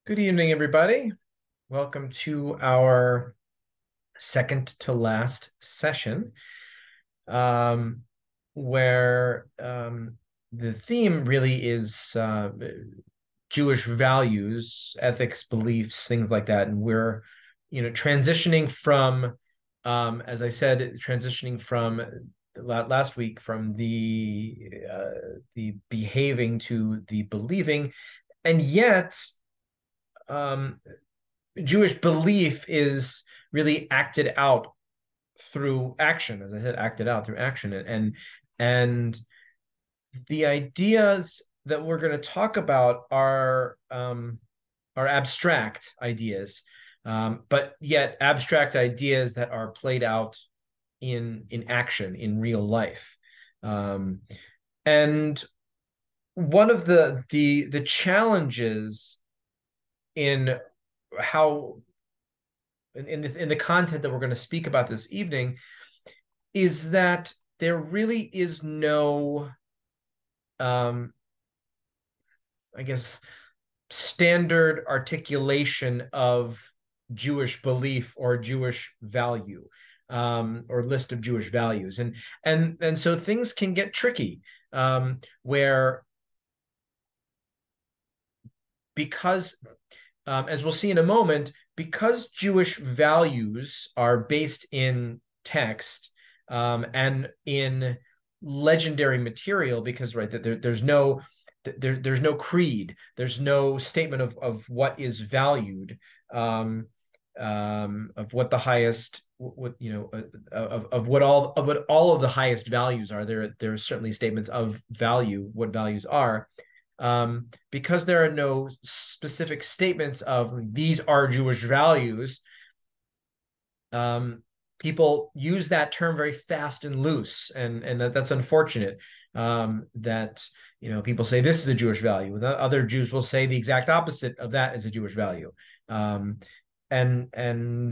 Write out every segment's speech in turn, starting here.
Good evening, everybody. Welcome to our second to last session, um, where the theme really is Jewish values, ethics, beliefs, things like that. And we're, transitioning from, as I said, transitioning from last week from the behaving to the believing, and yet. Um, Jewish belief is really acted out through action, as I said, acted out through action, and the ideas that we're going to talk about are abstract ideas, but yet abstract ideas that are played out in action in real life, and one of the challenges in how in the content that we're going to speak about this evening is that there really is no I guess standard articulation of Jewish belief or Jewish value, or list of Jewish values, and so things can get tricky, where because as we'll see in a moment, because Jewish values are based in text, and in legendary material, because right that there's no creed, there's no statement of what is valued, of what the highest, of what all of the highest values are. There are certainly statements of value, what values are, because there are no specific statements of these are Jewish values. People use that term very fast and loose, and that's unfortunate. That people say this is a Jewish value, other Jews will say the exact opposite of that is a Jewish value, and in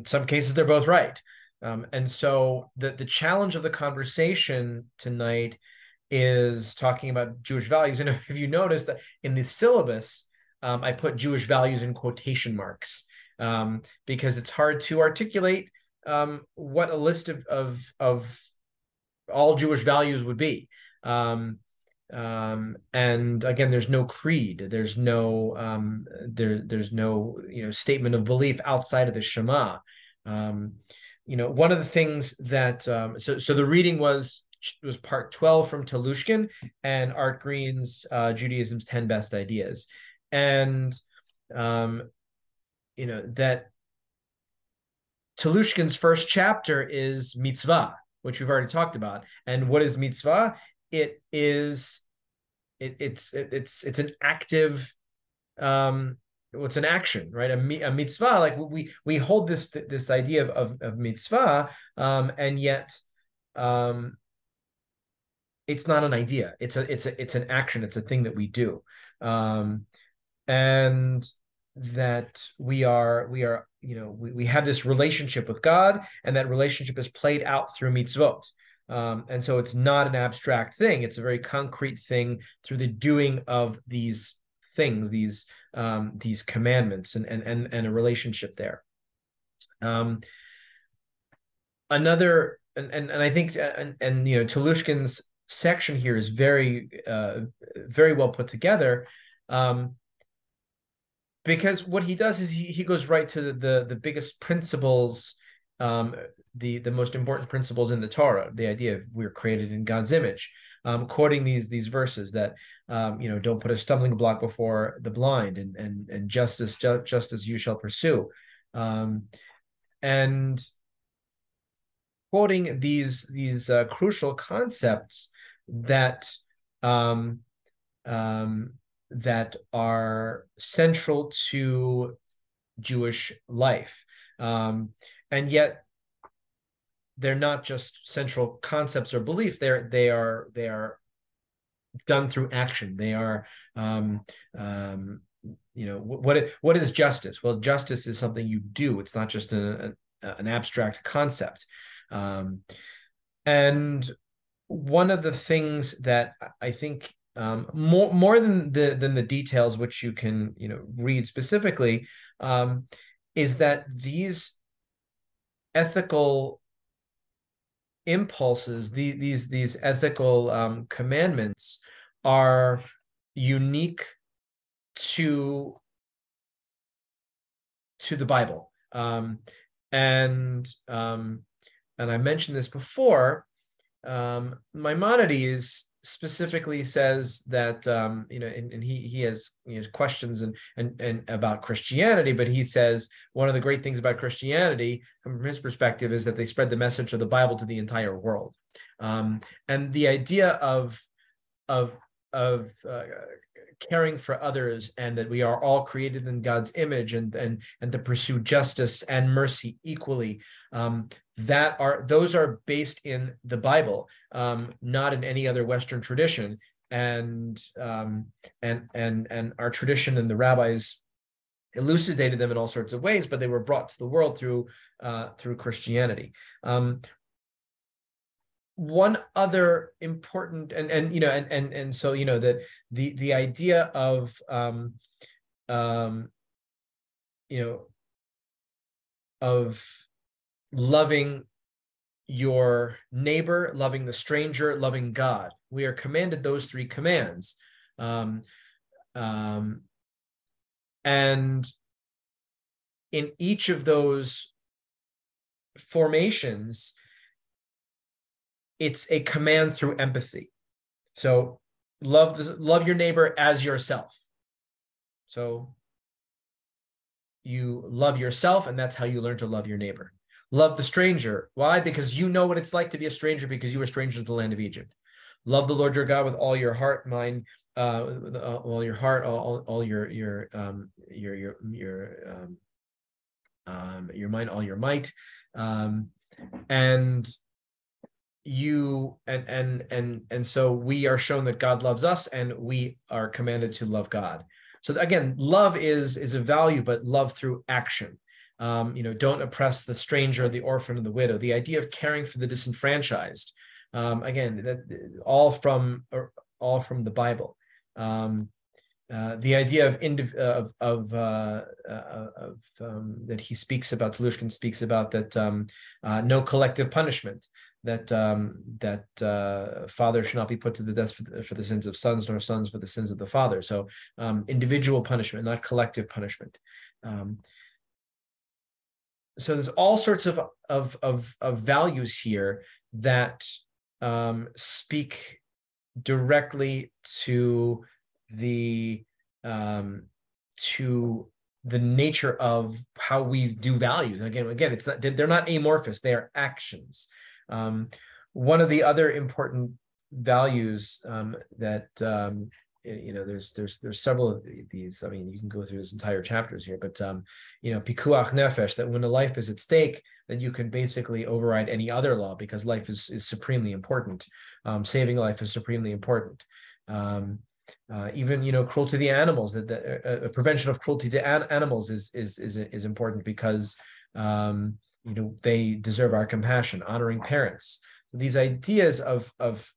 some cases they're both right. And so the challenge of the conversation tonight is talking about Jewish values. And if you notice that in the syllabus, I put Jewish values in quotation marks, because it's hard to articulate what a list of all Jewish values would be. And again, there's no creed, there's no statement of belief outside of the Shema. One of the things that so the reading was part 12 from Telushkin and Art Green's Judaism's 10 Best Ideas. And that Telushkin's first chapter is mitzvah, which we've already talked about. And what is mitzvah? It's an active, it's an action, right? A mitzvah, like we hold this idea of mitzvah, and yet it's not an idea. It's an action. It's a thing that we do, and that we have this relationship with God, and that relationship is played out through mitzvot. And so it's not an abstract thing. It's a very concrete thing through the doing of these things, these commandments, and a relationship there. Another, and I think, Telushkin's section here is very very well put together, because what he does is he goes right to the biggest principles, the most important principles in the Torah, the idea of we're created in God's image, quoting these verses that don't put a stumbling block before the blind, and justice just as you shall pursue, and quoting these crucial concepts that that are central to Jewish life, and yet they're not just central concepts or belief. They are done through action. They are what is justice? Well, justice is something you do. It's not just an abstract concept. And one of the things that I think more than the details, which you can read specifically, is that these ethical impulses, these ethical commandments, are unique to the Bible. And I mentioned this before. Maimonides specifically says that and he has questions and about Christianity, but he says one of the great things about Christianity, from his perspective, is that they spread the message of the Bible to the entire world. And the idea of caring for others, and that we are all created in God's image, and to pursue justice and mercy equally, those are based in the Bible, not in any other Western tradition. And our tradition and the rabbis elucidated them in all sorts of ways, but they were brought to the world through Christianity. One other important and so that the idea of of loving your neighbor, loving the stranger, loving God. We are commanded those three commands. And in each of those formations, it's a command through empathy. So love your neighbor as yourself. So you love yourself, and that's how you learn to love your neighbor. Love the stranger. Why? Because you know what it's like to be a stranger, because you were strangers to the land of Egypt. Love the Lord your God with all your heart, mind, all your heart, all your mind, all your might, and so we are shown that God loves us, and we are commanded to love God. So again, love is a value, but love through action. Don't oppress the stranger, the orphan, and the widow. The idea of caring for the disenfranchised. Again, that all from the Bible. The idea that he speaks about, Telushkin speaks about, that no collective punishment, that father should not be put to the death for the sins of sons, nor sons for the sins of the father. So individual punishment, not collective punishment. So there's all sorts of values here that speak directly to the nature of how we do values. Again, it's not, they're not amorphous; they are actions. One of the other important values that there's several of these. I mean, you can go through this entire chapters here, but pikuach nefesh, that when a life is at stake, then you can basically override any other law, because life is supremely important. Saving life is supremely important. Even cruelty to the animals, that prevention of cruelty to animals is important, because they deserve our compassion. Honoring parents. These ideas of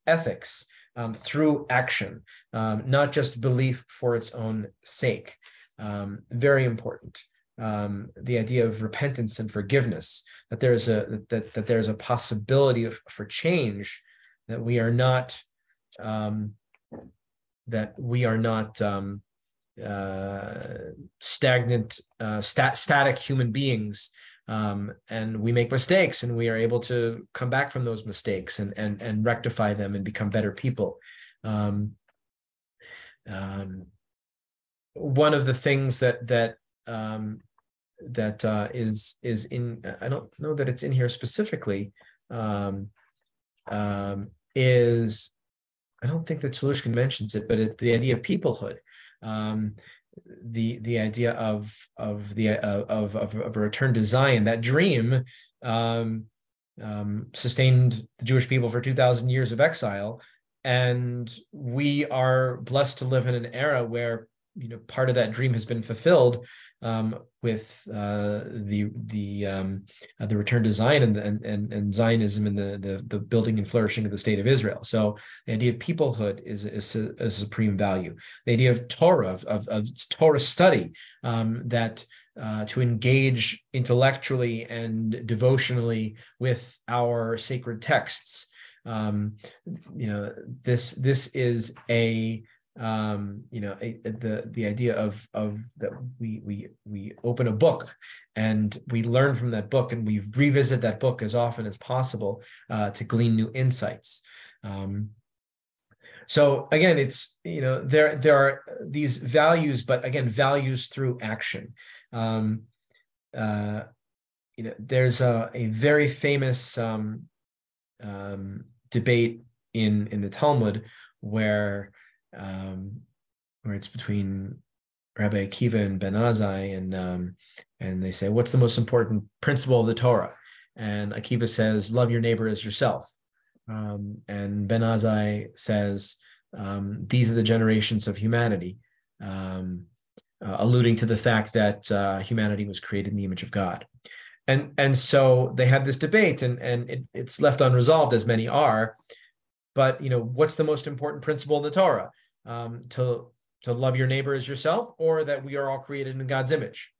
ethics through action, not just belief for its own sake, very important. The idea of repentance and forgiveness, that there's a possibility for change, that we are not stagnant, static human beings, and we make mistakes, and we are able to come back from those mistakes and rectify them and become better people. One of the things that is in, I don't know that it's in here specifically, is, I don't think that Telushkin mentions it, but it's the idea of peoplehood, the idea of a return to Zion. That dream sustained the Jewish people for 2,000 years of exile, and we are blessed to live in an era where part of that dream has been fulfilled with the return to Zion and Zionism and the building and flourishing of the state of Israel. So the idea of peoplehood is a supreme value. The idea of Torah, of Torah study, that to engage intellectually and devotionally with our sacred texts. This is the idea of that we open a book and we learn from that book and we revisit that book as often as possible to glean new insights. So again, it's there are these values, but again, values through action. There's a very famous debate in the Talmud where it's between Rabbi Akiva and Ben Azai, and they say, what's the most important principle of the Torah? And Akiva says, love your neighbor as yourself. And Ben Azai says, these are the generations of humanity, alluding to the fact that humanity was created in the image of God. And so they had this debate, and it's left unresolved, as many are. But what's the most important principle in the Torah? To love your neighbor as yourself, or that we are all created in God's image?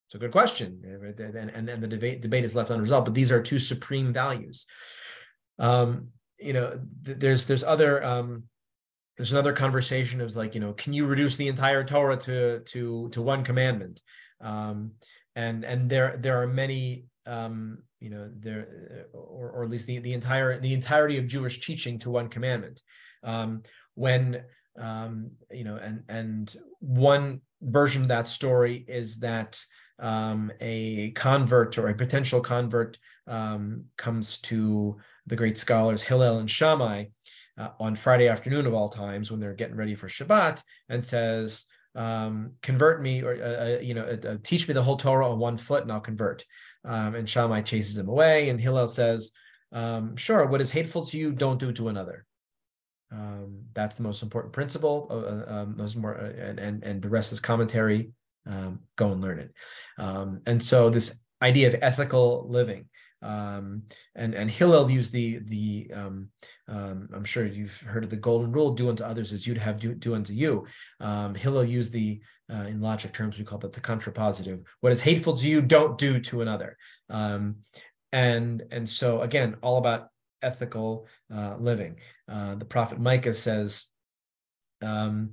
It's a good question, and the debate is left unresolved. But these are two supreme values. There's another conversation of like, can you reduce the entire Torah to one commandment? And there are many, or at least the entirety of Jewish teaching to one commandment. And one version of that story is that a convert or a potential convert comes to the great scholars Hillel and Shammai on Friday afternoon of all times when they're getting ready for Shabbat, and says, convert me, or teach me the whole Torah on 1 foot and I'll convert. And Shammai chases him away, and Hillel says, sure, what is hateful to you, don't do to another. That's the most important principle. And the rest is commentary. Go and learn it. And so this idea of ethical living, and Hillel used the I'm sure you've heard of the golden rule: do unto others as you'd have do unto you. Hillel used the in logic terms we call that the contrapositive. What is hateful to you, don't do to another. And so again, all about ethical living. The prophet Micah says blanking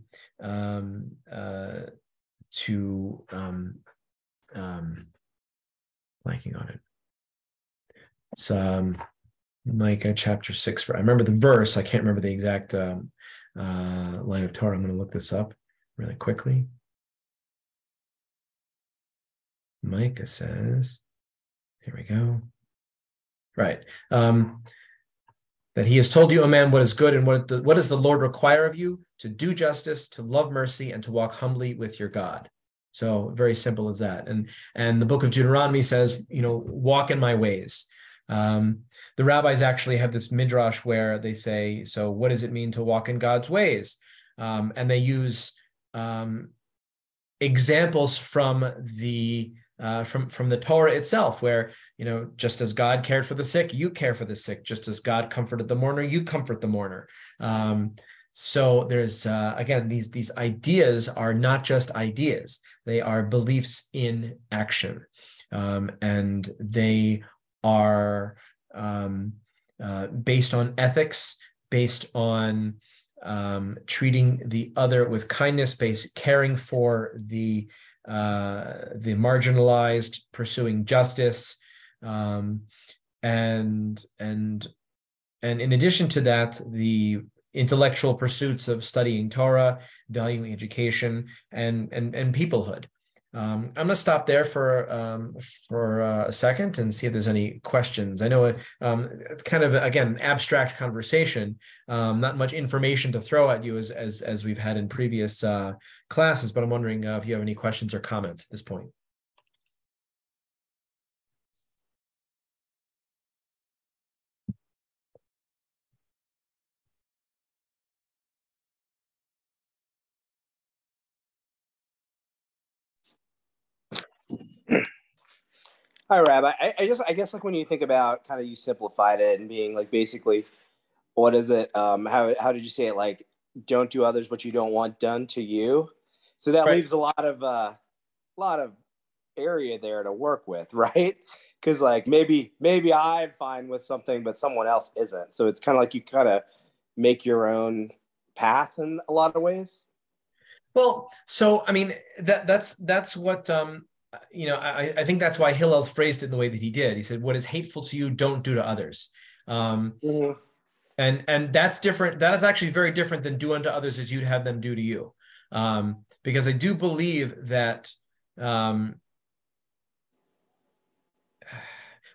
on it. It's Micah chapter 6. I remember the verse. I can't remember the exact line of Torah. I'm going to look this up really quickly. Micah says, here we go. Right. That he has told you, O man, what is good, and what does the Lord require of you? To do justice, to love mercy, and to walk humbly with your God. So very simple as that. And the book of Deuteronomy says, walk in my ways. The rabbis actually have this midrash where they say, so what does it mean to walk in God's ways? And they use examples from the Torah itself, where just as God cared for the sick, you care for the sick. Just as God comforted the mourner, you comfort the mourner. So there's again, these ideas are not just ideas; they are beliefs in action, and they are based on ethics, based on treating the other with kindness, caring for the marginalized, pursuing justice, and in addition to that, the intellectual pursuits of studying Torah, valuing education, and peoplehood. I'm going to stop there for a second and see if there's any questions. I know it's kind of, again, abstract conversation, not much information to throw at you as we've had in previous classes, but I'm wondering if you have any questions or comments at this point. Hi, Rabbi. I guess like when you think about kind of you simplified it and being like basically, what is it? How did you say it? Like, don't do others what you don't want done to you. So that Right. leaves lot of area there to work with, right? Because like maybe I'm fine with something, but someone else isn't. So it's kind of like you kind of make your own path in a lot of ways. Well, so I mean that's what I think that's why Hillel phrased it in the way that he did. He said, "What is hateful to you, don't do to others." Um, Mm-hmm. and that's different. That is actually very different than do unto others as you'd have them do to you. Because I do believe that um,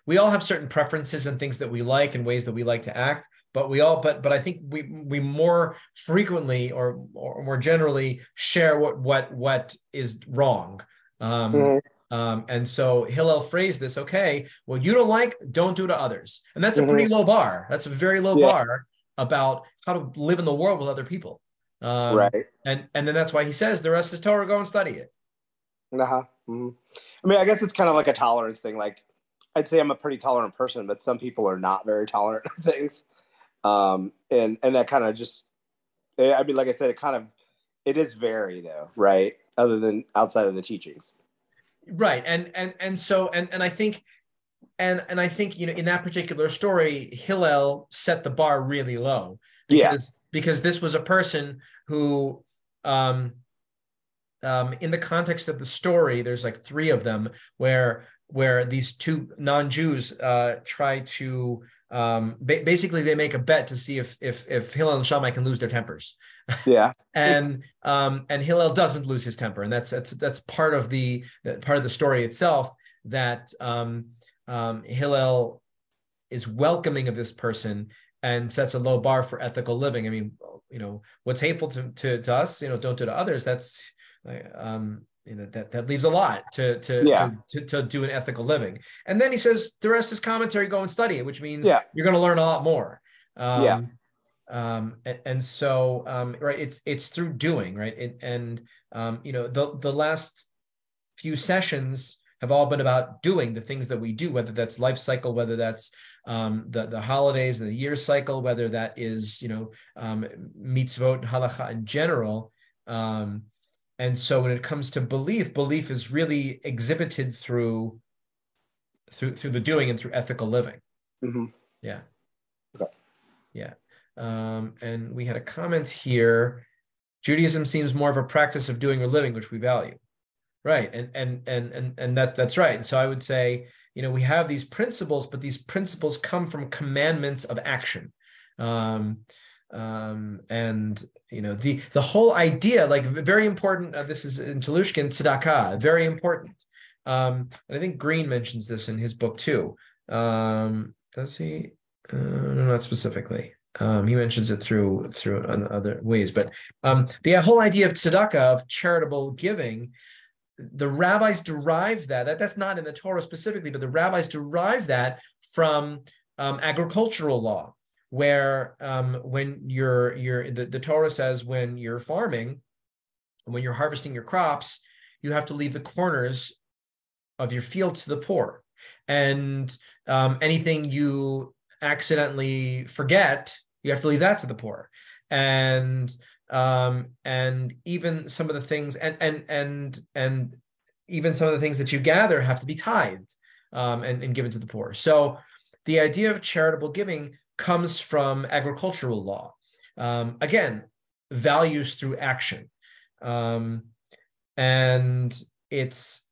we all have certain preferences and things that we like and ways that we like to act, but I think we more frequently or more generally share what is wrong. Um, Mm-hmm. and so Hillel phrased this, okay, what you don't like, don't do to others. And that's a pretty Mm-hmm. low bar. That's a very low Yeah. bar about how to live in the world with other people. Right. And then that's why he says the rest is Torah, go and study it. Uh-huh. Mm-hmm. I mean, I guess it's kind of like a tolerance thing. Like, I'd say I'm a pretty tolerant person, but some people are not very tolerant of things. And that kind of just, I mean, like I said, it is vary though, right? Other than outside of the teachings. Right. And so and I think and I think in that particular story, Hillel set the bar really low Yeah. because this was a person who um, in the context of the story, there's like three of them where these two non-Jews try to basically they make a bet to see if Hillel and Shammai can lose their tempers. Yeah. And Hillel doesn't lose his temper, and that's part of the story itself, that Hillel is welcoming of this person and sets a low bar for ethical living. I mean, what's hateful to us, don't do to others. That's that leaves a lot Yeah. to do an ethical living. And then he says the rest is commentary, go and study it, which means Yeah. you're going to learn a lot more. Yeah. And so right, it's through doing, right. The last few sessions have all been about doing the things that we do, whether that's life cycle, whether that's the holidays and the year cycle, whether that is mitzvot and halacha in general. And so when it comes to belief is really exhibited through the doing and through ethical living. Mm-hmm. Yeah. Okay. Yeah. And we had a comment here. Judaism seems more of a practice of doing or living, which we value. Right. And that's right. And so I would say, we have these principles, but these principles come from commandments of action. And the whole idea, like, very important. This is in Telushkin, tzedakah, very important. And I think Green mentions this in his book too. Does he? No, not specifically. He mentions it through other ways, but the whole idea of tzedakah, of charitable giving, the rabbis derive that's not in the Torah specifically, but the rabbis derive that from agricultural law, where when the Torah says when you're farming, when you're harvesting your crops, you have to leave the corners of your field to the poor, and anything you accidentally forget, you have to leave that to the poor, and even some of the things and even some of the things that you gather have to be tithed and given to the poor. So the idea of charitable giving comes from agricultural law. Again, values through action, and it's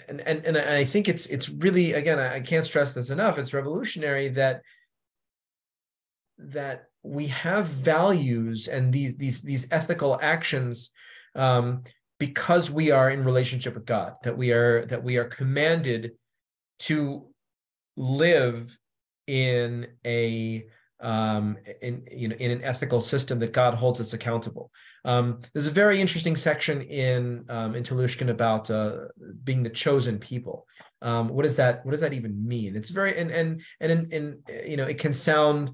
and I think it's really, again, I can't stress this enough. It's revolutionary that we have values and these ethical actions because we are in relationship with God, that we are commanded to live in in an ethical system that God holds us accountable. There's a very interesting section in Telushkin about being the chosen people. What does that even mean? It's very it can sound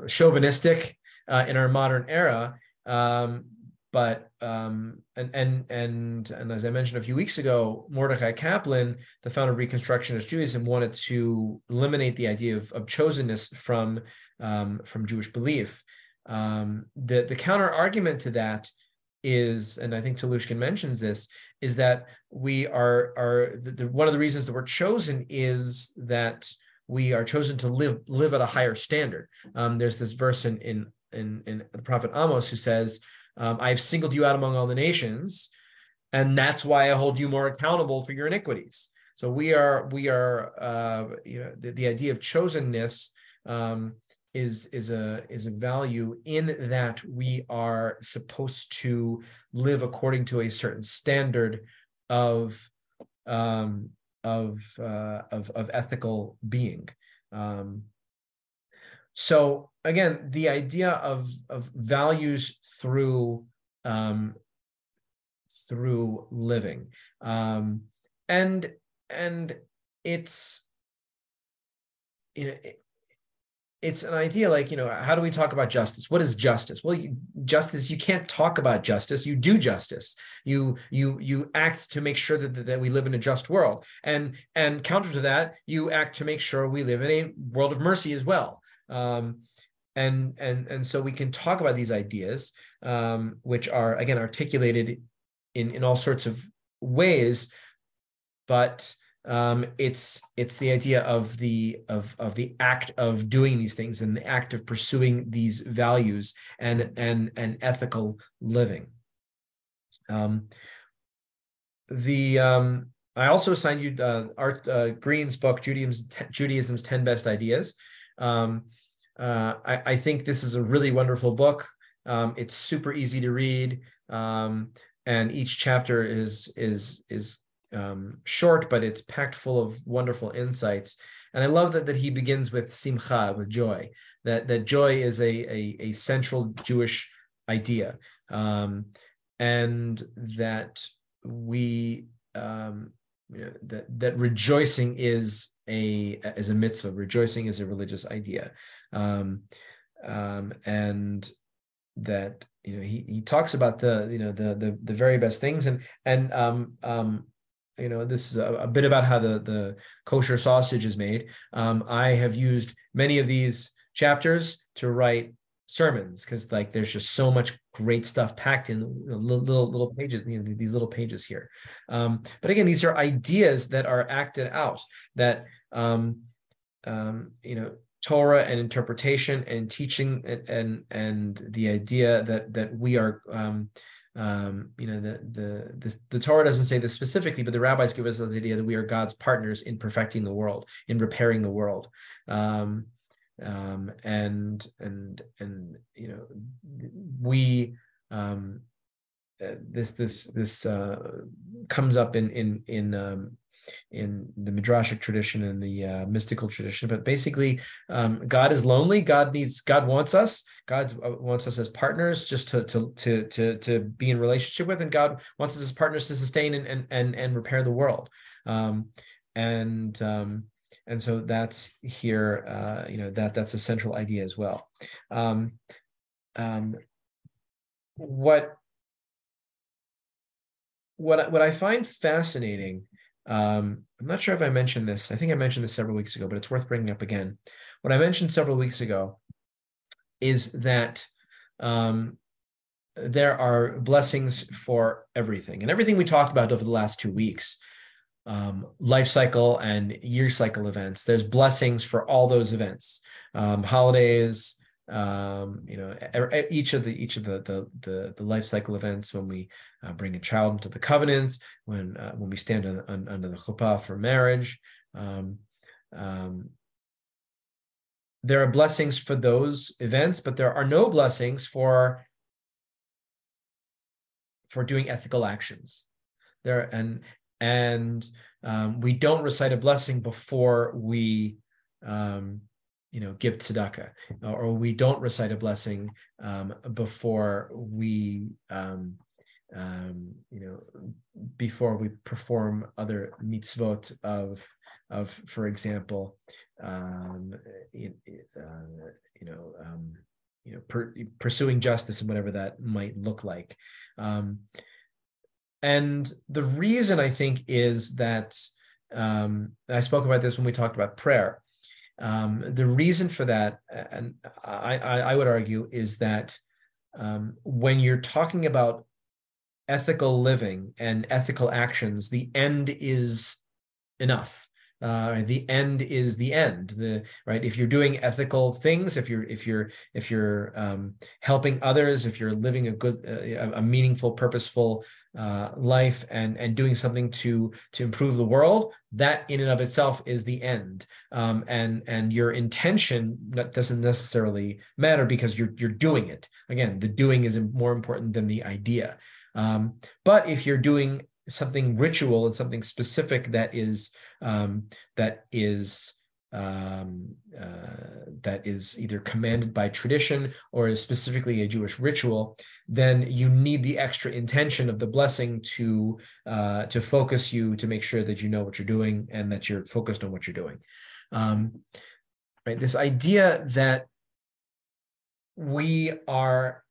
chauvinistic in our modern era, but and as I mentioned a few weeks ago, Mordechai Kaplan, the founder of Reconstructionist Judaism, wanted to eliminate the idea of chosenness from Jewish belief. The counter argument to that is, and I think Telushkin mentions this, is that we are one of the reasons that we're chosen is that we are chosen to live at a higher standard. There's this verse in the prophet Amos who says, I've singled you out among all the nations, and that's why I hold you more accountable for your iniquities. So we are the idea of chosenness is a value in that we are supposed to live according to a certain standard of ethical being. So again, the idea of values through living, and it's it's an idea like, how do we talk about justice? What is justice? Well, justice, you can't talk about justice. You do justice. You act to make sure that we live in a just world. And counter to that, you act to make sure we live in a world of mercy as well. And so we can talk about these ideas, which are, again, articulated in all sorts of ways, but it's the idea of the act of doing these things and the act of pursuing these values and ethical living. I also assigned you Art Green's book, Judaism's 10 Best Ideas. I think this is a really wonderful book. It's super easy to read, and each chapter is short, but it's packed full of wonderful insights. And I love that he begins with simcha, with joy. That joy is a central Jewish idea, and that we that rejoicing is a mitzvah. Rejoicing is a religious idea, and that he talks about the very best things, and this is a bit about how the kosher sausage is made. I have used many of these chapters to write sermons because there's just so much great stuff packed in little pages, these little pages here. But again, these are ideas that are acted out, that Torah and interpretation and teaching and the idea that we are the Torah doesn't say this specifically, but the rabbis give us the idea that we are God's partners in perfecting the world, in repairing the world. We this comes up in the midrashic tradition and the mystical tradition, but basically, God is lonely. God wants us. God wants us as partners, just to be in relationship with, and God wants us as partners to sustain and repair the world. And so that's here. That's a central idea as well. What I find fascinating. I'm not sure if I mentioned this. I think I mentioned this several weeks ago, but it's worth bringing up again. What I mentioned several weeks ago is that there are blessings for everything. And everything we talked about over the last 2 weeks, life cycle and year cycle events, there's blessings for all those events. Holidays, each of the life cycle events, when we bring a child into the covenant, when we stand under the chuppah for marriage, there are blessings for those events, but there are no blessings for doing ethical actions. We don't recite a blessing before we give tzedakah, or we don't recite a blessing before we perform other mitzvot of, for example, pursuing justice and whatever that might look like. And the reason I think is that I spoke about this when we talked about prayer. The reason for that, and I would argue, is that when you're talking about ethical living and ethical actions, the end is enough. The end is the end. Right. If you're doing ethical things, if you're helping others, if you're living a good, a meaningful, purposeful life, and doing something to improve the world, that in and of itself is the end. And your intention doesn't necessarily matter because you're doing it. Again, the doing is more important than the idea. But if you're doing something ritual and something specific that is either commanded by tradition or is specifically a Jewish ritual, then you need the extra intention of the blessing to focus you, to make sure that you know what you're doing and that you're focused on what you're doing. Right? This idea that we are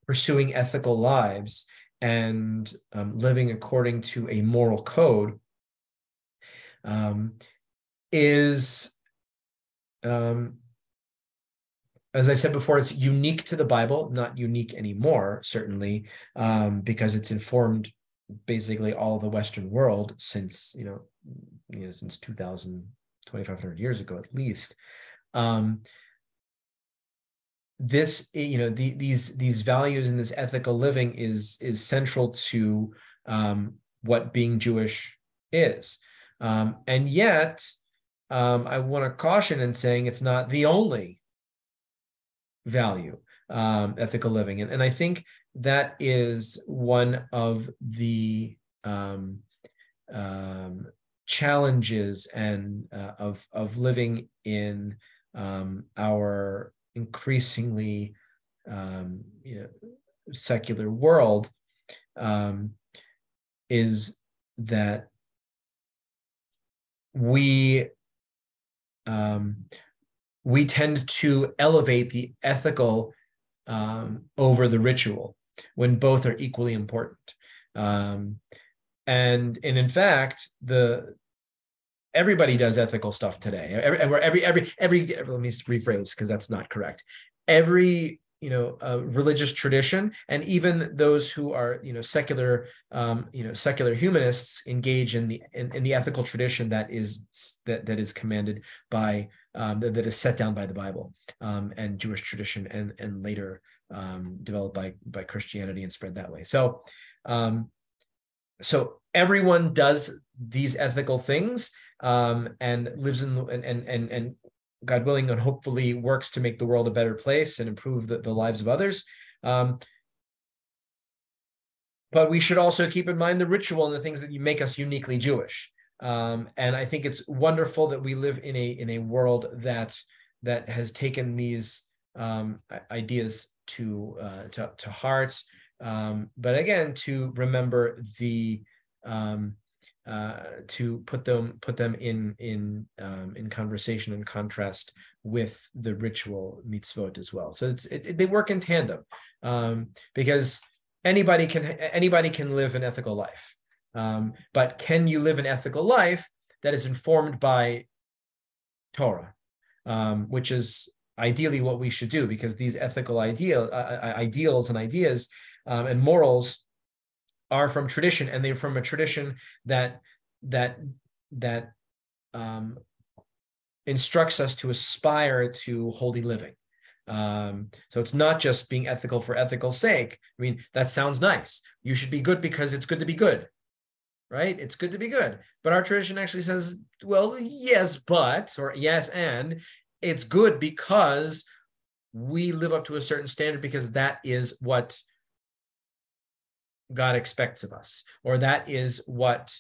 pursuing ethical lives and living according to a moral code is, as I said before, it's unique to the Bible, not unique anymore, certainly, because it's informed basically all the Western world since, since 2,500 years ago, at least. These values and this ethical living is central to what being Jewish is, and yet I want to caution in saying it's not the only value, ethical living, and I think that is one of the challenges and of living in our increasingly secular world, is that we tend to elevate the ethical over the ritual when both are equally important, and in fact everybody does ethical stuff today. Every let me rephrase, because that's not correct. Every religious tradition, and even those who are secular humanists, engage in the ethical tradition that is commanded by that is set down by the Bible and Jewish tradition, and later developed by Christianity and spread that way. So everyone does these ethical things, and lives in and God willing and hopefully works to make the world a better place and improve the lives of others. But we should also keep in mind the ritual and the things that make us uniquely Jewish. And I think it's wonderful that we live in a world that has taken these ideas to heart. But again, to remember to put them in conversation and contrast with the ritual mitzvot as well. So they work in tandem, because anybody can live an ethical life, but can you live an ethical life that is informed by Torah, which is ideally what we should do, because these ethical ideals and ideas and morals are from tradition, and they're from a tradition that instructs us to aspire to holy living. So it's not just being ethical for ethical's sake. I mean, that sounds nice. You should be good because it's good to be good, right? It's good to be good. But our tradition actually says, well, yes, but, or yes, and it's good because we live up to a certain standard, because that is what God expects of us, or that is what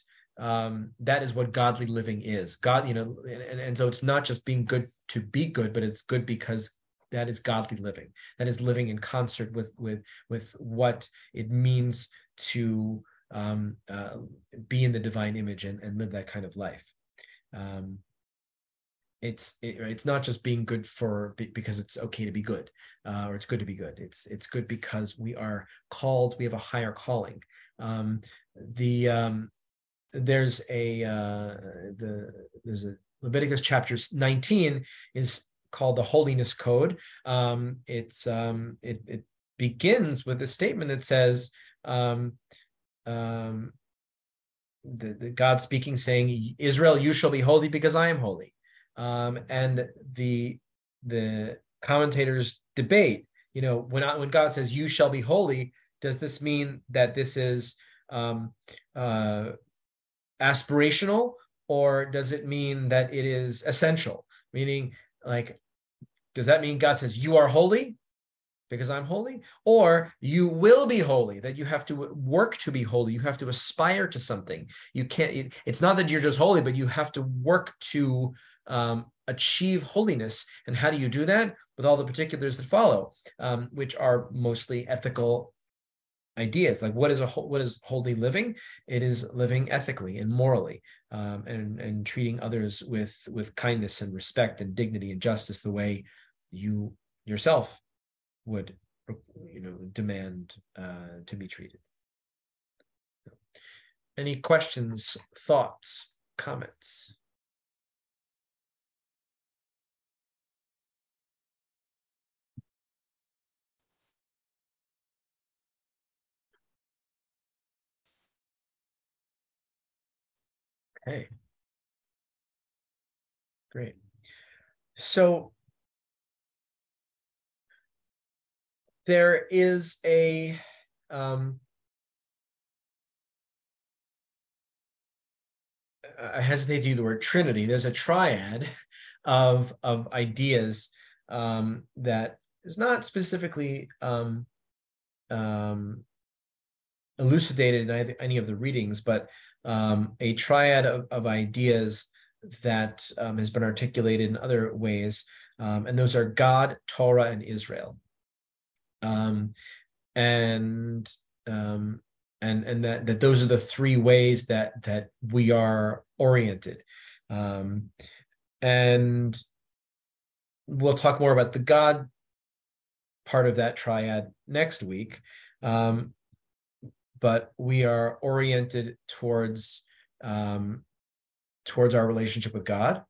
godly living is. God, and so it's not just being good to be good, but it's good because that is godly living. That is living in concert with what it means to be in the divine image and live that kind of life. it's not just being good because it's okay to be good, or it's good to be good. It's good because we are called. We have a higher calling. There's a Leviticus chapter 19 is called the Holiness Code. It begins with a statement that says, the God speaking, saying, Israel, you shall be holy because I am holy. And the commentators debate, when God says you shall be holy, does this mean that this is aspirational, or does it mean that it is essential? Meaning, like, does that mean God says you are holy because I'm holy, or you will be holy, that you have to work to be holy, you have to aspire to something? You can't, it's not that you're just holy, but you have to work to achieve holiness. And how do you do that? With all the particulars that follow, which are mostly ethical ideas. Like, what is holy living? It is living ethically and morally, and treating others with kindness and respect and dignity and justice, the way you yourself would, demand to be treated. Any questions, thoughts, comments? Okay, great. So there is I hesitate to use the word Trinity. There's a triad of ideas that is not specifically elucidated in any of the readings, but a triad of ideas that has been articulated in other ways, and those are God, Torah, and Israel. And that those are the three ways that we are oriented. And we'll talk more about the God part of that triad next week. But we are oriented towards our relationship with God.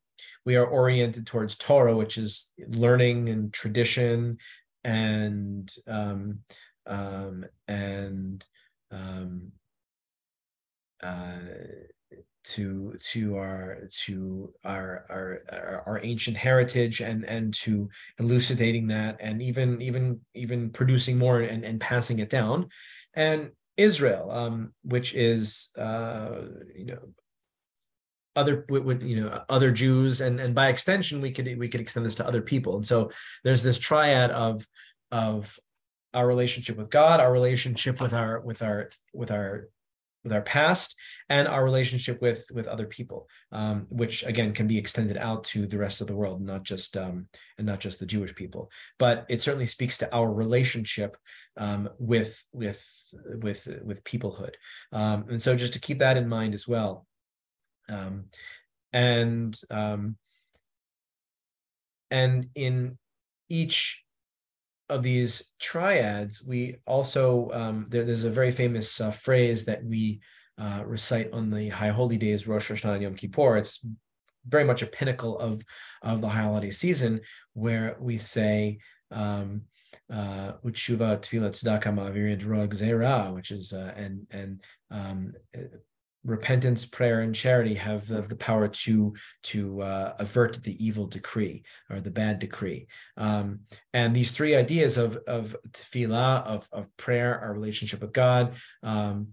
We are oriented towards Torah, which is learning and tradition, and to our ancient heritage, and to elucidating that, and even producing more and passing it down. And Israel, which is other Jews, and by extension we could extend this to other people. And so there's this triad of our relationship with God, our relationship with our past, and our relationship with other people, which again can be extended out to the rest of the world, not just the Jewish people. But it certainly speaks to our relationship with peoplehood, and so just to keep that in mind as well. And in each of these triads, we also there's a very famous phrase that we recite on the High Holy Days, Rosh Hashanah and Yom Kippur. It's very much a pinnacle of the High Holiday season, where we say Utshuva, Tefillah, Tzedakah, Ma'avir, Drog, Zera, which is repentance, prayer, and charity have the power to avert the evil decree, or the bad decree. And these three ideas of tefillah, of prayer, our relationship with God, of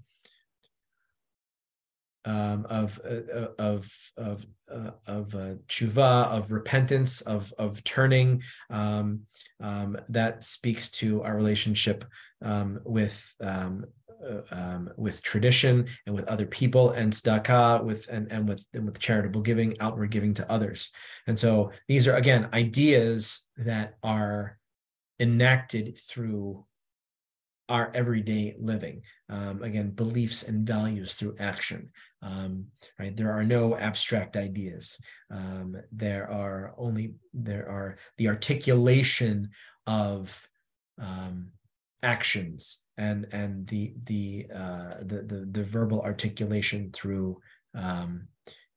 tshuva, of repentance, of turning, that speaks to our relationship with tradition and with other people, and tzedakah, with charitable giving, outward giving to others. And so these are, again, ideas that are enacted through our everyday living. Again, beliefs and values through action. Right? There are no abstract ideas. There are the articulation of actions and the verbal articulation through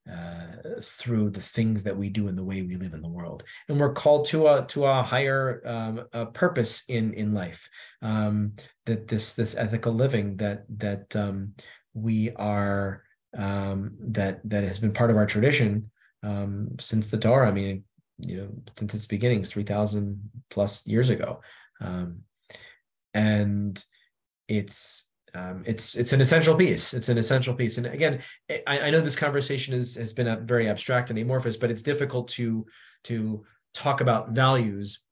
the things that we do and the way we live in the world. And we're called to a higher purpose in life. That this ethical living that we are that has been part of our tradition since the Torah. I mean, since its beginnings, 3,000 plus years ago, and it's an essential piece. It's an essential piece. And again, I know this conversation has been very abstract and amorphous, but it's difficult to talk about values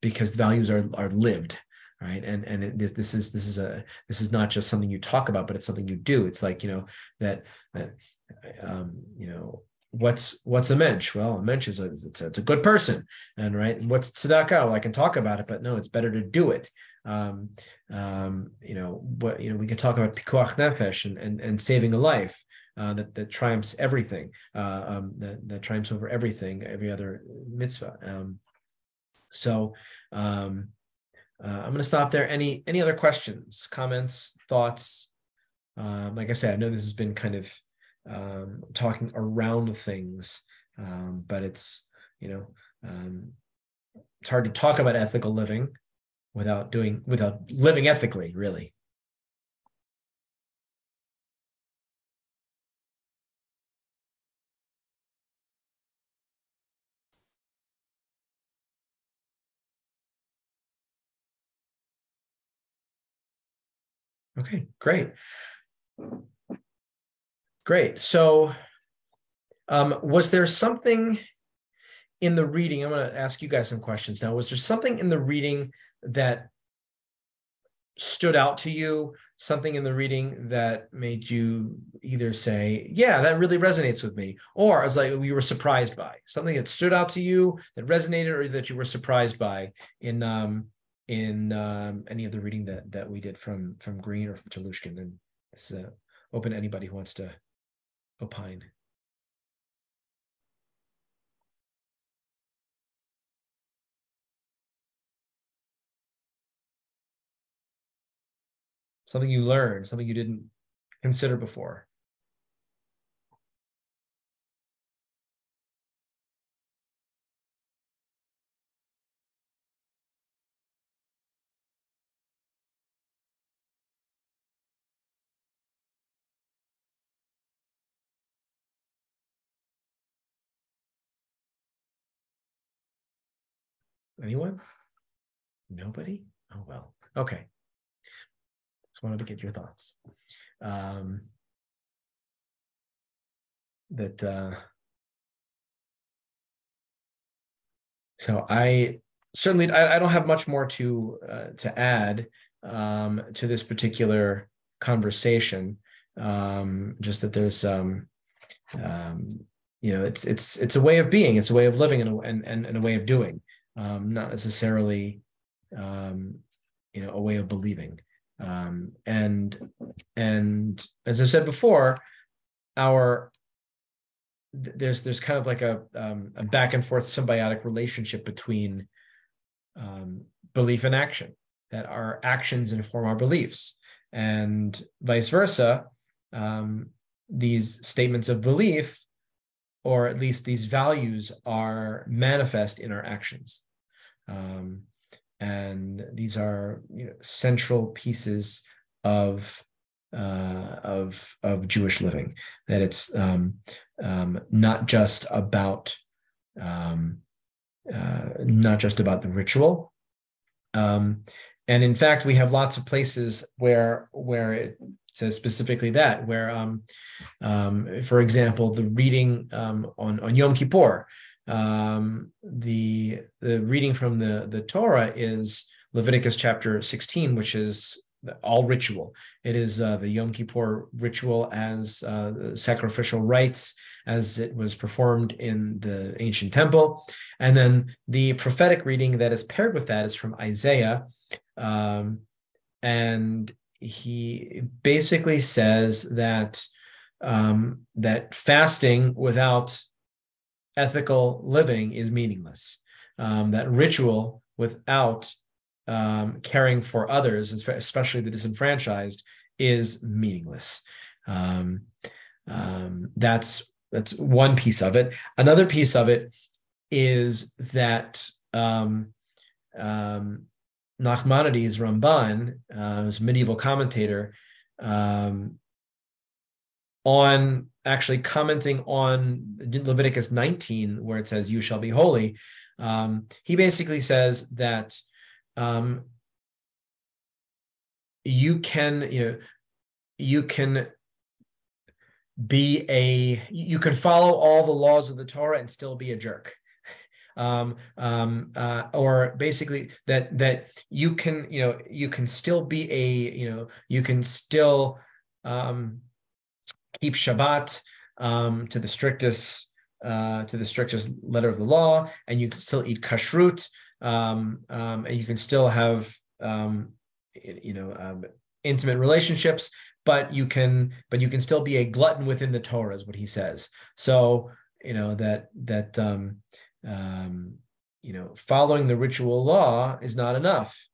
because values are lived, right? And this is not just something you talk about, but it's something you do. It's like what's a mensch? Well, a mensch is it's a good person, and right. What's tzedakah? Well, I can talk about it, but no, it's better to do it. We can talk about pikuach nefesh and saving a life that triumphs everything, that triumphs over everything, every other mitzvah. So I'm going to stop there. Any other questions, comments, thoughts? Like I said, I know this has been kind of talking around things, but it's hard to talk about ethical living without living ethically, really. Okay, great. So, was there something in the reading? I'm going to ask you guys some questions now. Was there something in the reading that stood out to you? Something in the reading that made you either say, "Yeah, that really resonates with me," or it's like you were surprised by something that stood out to you that resonated, or that you were surprised by in any of the reading that we did from Green or from Telushkin? And it's open to anybody who wants to opine. Something you learned, something you didn't consider before. Anyone? Nobody? Oh, well. Okay. Just wanted to get your thoughts. So I certainly I don't have much more to add to this particular conversation. Just that there's it's a way of being, it's a way of living, and a way of doing, not necessarily a way of believing. And as I've said before, there's kind of like a back and forth symbiotic relationship between belief and action, that our actions inform our beliefs, and vice versa. These statements of belief, or at least these values, are manifest in our actions. And these are central pieces of Jewish living. That it's not just about the ritual. And in fact, we have lots of places where it says specifically that, where, for example, the reading on Yom Kippur. The reading from the Torah is Leviticus chapter 16, which is all ritual. It is the Yom Kippur ritual as sacrificial rites as it was performed in the ancient temple. And then the prophetic reading that is paired with that is from Isaiah. And he basically says that that fasting without ethical living is meaningless. That ritual without caring for others, especially the disenfranchised, is meaningless. That's one piece of it. Another piece of it is that Nachmanides Ramban, who's a medieval commentator, on actually commenting on Leviticus 19, where it says, "You shall be holy," he basically says that you can follow all the laws of the Torah and still be a jerk. Or basically that you can still be you can still keep Shabbat to the strictest letter of the law, and you can still eat kashrut, and you can still have intimate relationships, but you can still be a glutton within the Torah, is what he says. So following the ritual law is not enough.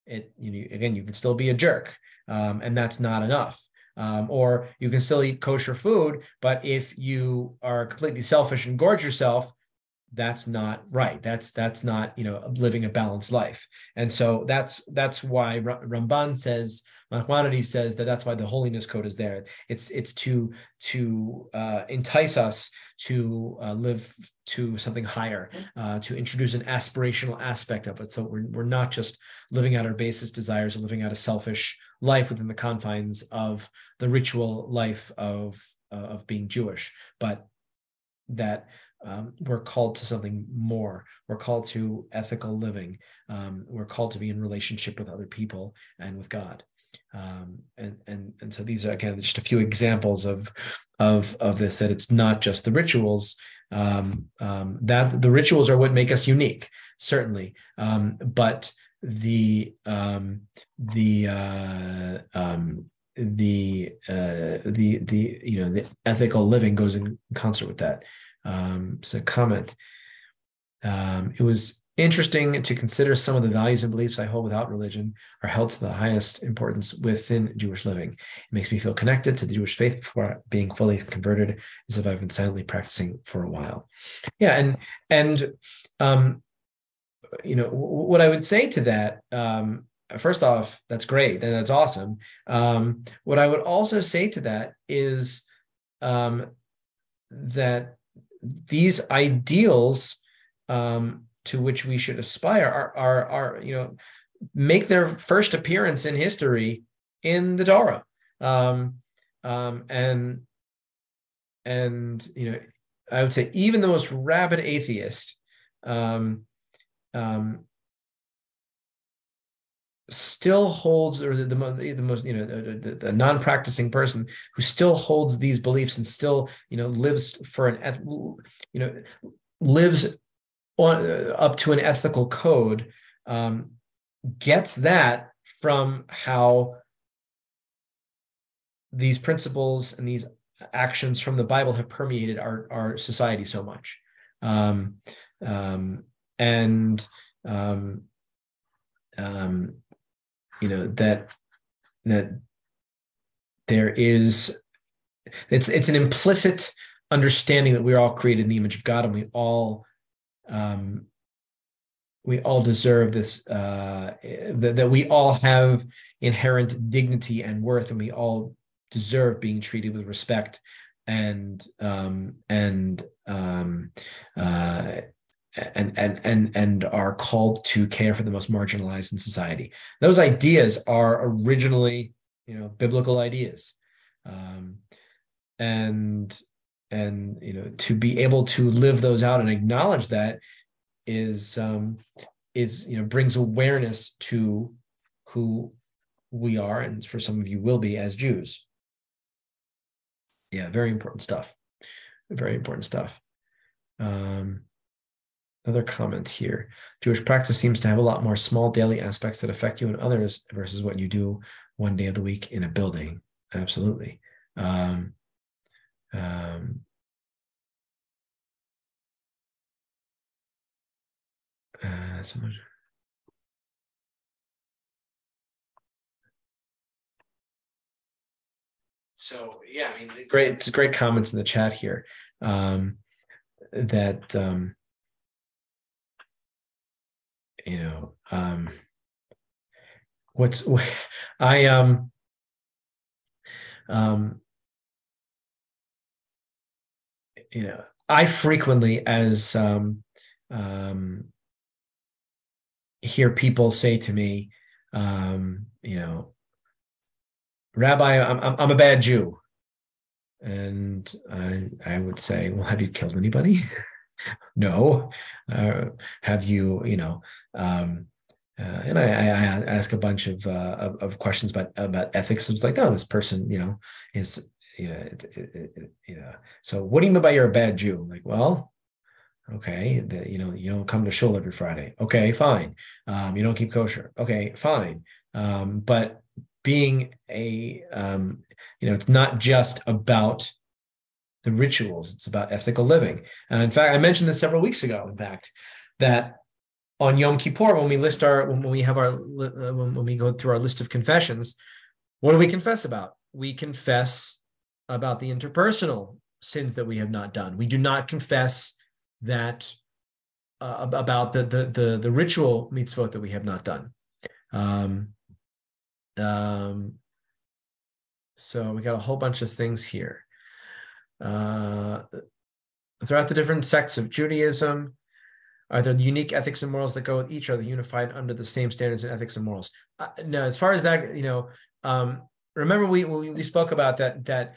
Again, you can still be a jerk, and that's not enough. Or you can still eat kosher food, but if you are completely selfish and gorge yourself, that's not right. That's not living a balanced life. And so that's why Ramban says, Nachmanides says, that's why the holiness code is there. It's to entice us to live to something higher, to introduce an aspirational aspect of it. So we're not just living out our basest desires or living out a selfish life within the confines of the ritual life of being Jewish, but that we're called to something more. We're called to ethical living. We're called to be in relationship with other people and with God. And so these are, again, just a few examples of this, that it's not just the rituals, that the rituals are what make us unique, certainly, but the ethical living goes in concert with that. So comment. It was interesting to consider some of the values and beliefs I hold without religion are held to the highest importance within Jewish living. It makes me feel connected to the Jewish faith before being fully converted, as if I've been silently practicing for a while. Yeah, and what I would say to that, first off, that's great and that's awesome. What I would also say to that is that these ideals to which we should aspire are make their first appearance in history in the Torah, and I would say even the most rabid atheist still holds, or the most the non-practicing person who still holds these beliefs and still lives for lives on up to an ethical code, gets that from how these principles and these actions from the Bible have permeated our society so much, that there is, it's an implicit understanding that we're all created in the image of God, and we all deserve this, that we all have inherent dignity and worth, and we all deserve being treated with respect and are called to care for the most marginalized in society. Those ideas are originally, biblical ideas, and to be able to live those out and acknowledge that is brings awareness to who we are, and for some of you will be, as Jews. Yeah, very important stuff. Very important stuff. Another comment here. Jewish practice seems to have a lot more small daily aspects that affect you and others versus what you do one day of the week in a building. Absolutely. Um, um, so much. So yeah, I mean, great comments in the chat here. That you know, what's I um you know, I frequently as hear people say to me, you know, Rabbi, I'm a bad Jew. And I would say, well, have you killed anybody? No. Have you, you know, and I ask a bunch of questions about ethics. It's like, oh, this person, you know, is, you know, you know. So what do you mean by you're a bad Jew? Like, well, okay, you know, you don't come to shul every Friday. Okay, fine. You don't keep kosher. Okay, fine. But being you know, it's not just about the rituals; it's about ethical living. And in fact, I mentioned this several weeks ago. In fact, that on Yom Kippur, when we list our, when we have our, when we go through our list of confessions, what do we confess about? We confess about the interpersonal sins that we have not done. We do not confess that about the ritual mitzvot that we have not done. Um, um, so we got a whole bunch of things here. Throughout the different sects of Judaism, are there unique ethics and morals that go with each? Are they unified under the same standards and ethics and morals? No, as far as that, you know, remember we spoke about that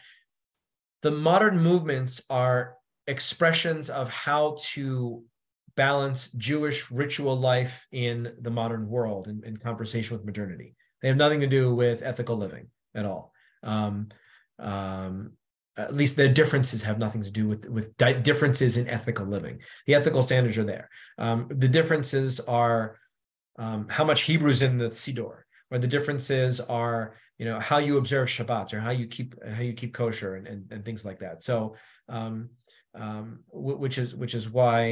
the modern movements are expressions of how to balance Jewish ritual life in the modern world in conversation with modernity. They have nothing to do with ethical living at all. At least the differences have nothing to do with differences in ethical living. The ethical standards are there. The differences are how much Hebrew is in the Siddur, or the differences are, you know, how you observe Shabbat or how you keep kosher and things like that. So which is why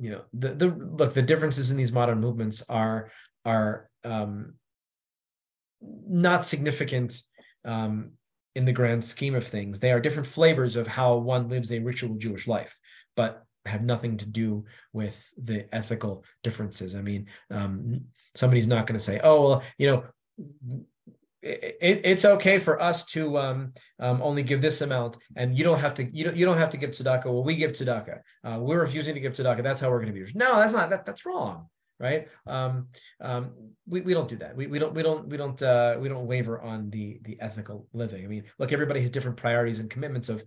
you know, the differences in these modern movements are not significant in the grand scheme of things. They are different flavors of how one lives a ritual Jewish life, but have nothing to do with the ethical differences. I mean, somebody's not going to say, "Oh, well, you know, it's okay for us to only give this amount, and you don't have to. You don't have to give tzedakah. Well, we give tzedakah. We're refusing to give tzedakah. That's how we're going to be rich." No, that's not. That's wrong, right? We don't do that. We don't waver on the ethical living. I mean, look, everybody has different priorities and commitments of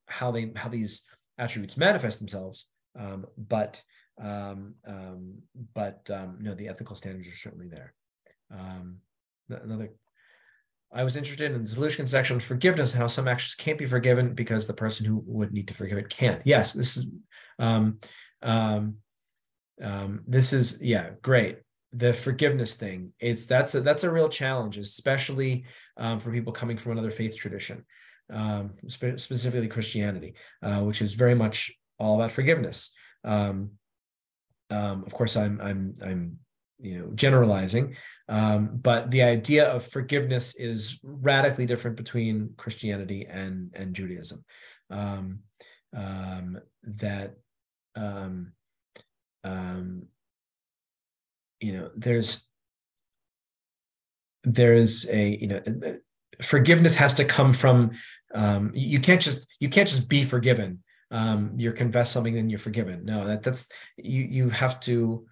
how these attributes manifest themselves. But no, the ethical standards are certainly there. I was interested in the solution section with forgiveness, how some actions can't be forgiven because the person who would need to forgive it can't. Yes, this is great. The forgiveness thing, that's a real challenge, especially for people coming from another faith tradition, specifically Christianity, which is very much all about forgiveness. Of course, I'm you know, generalizing, but the idea of forgiveness is radically different between Christianity and Judaism. You know, there's a, you know, forgiveness has to come from, you can't just be forgiven. You're confess something, then you're forgiven. No, that's you have to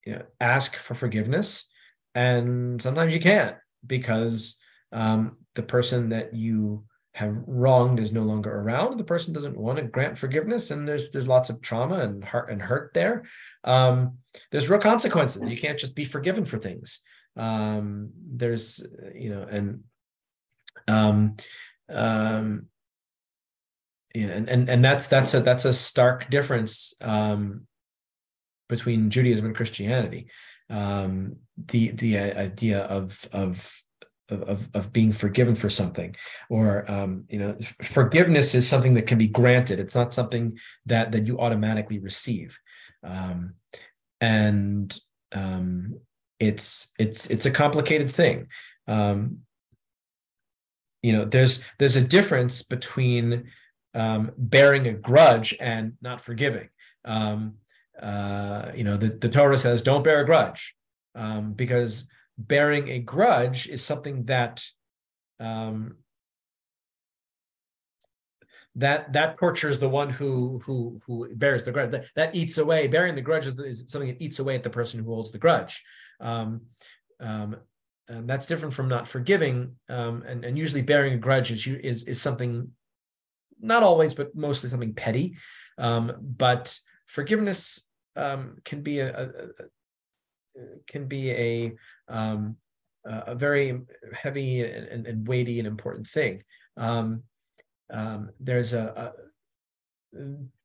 you know, ask for forgiveness, and sometimes you can't because the person that you have wronged is no longer around. The person doesn't want to grant forgiveness, and there's lots of trauma and hurt there. There's real consequences. You can't just be forgiven for things. There's, you know, and yeah, and that's a stark difference between Judaism and Christianity. The idea of being forgiven for something, or forgiveness is something that can be granted. It's not something that you automatically receive, and it's a complicated thing. There's a difference between bearing a grudge and not forgiving. The Torah says don't bear a grudge, because bearing a grudge is something that that tortures the one who bears the grudge. That eats away. Bearing the grudge is something that eats away at the person who holds the grudge. And that's different from not forgiving. And usually bearing a grudge is something, not always, but mostly something petty. But forgiveness can be a very heavy and weighty and important thing. There's a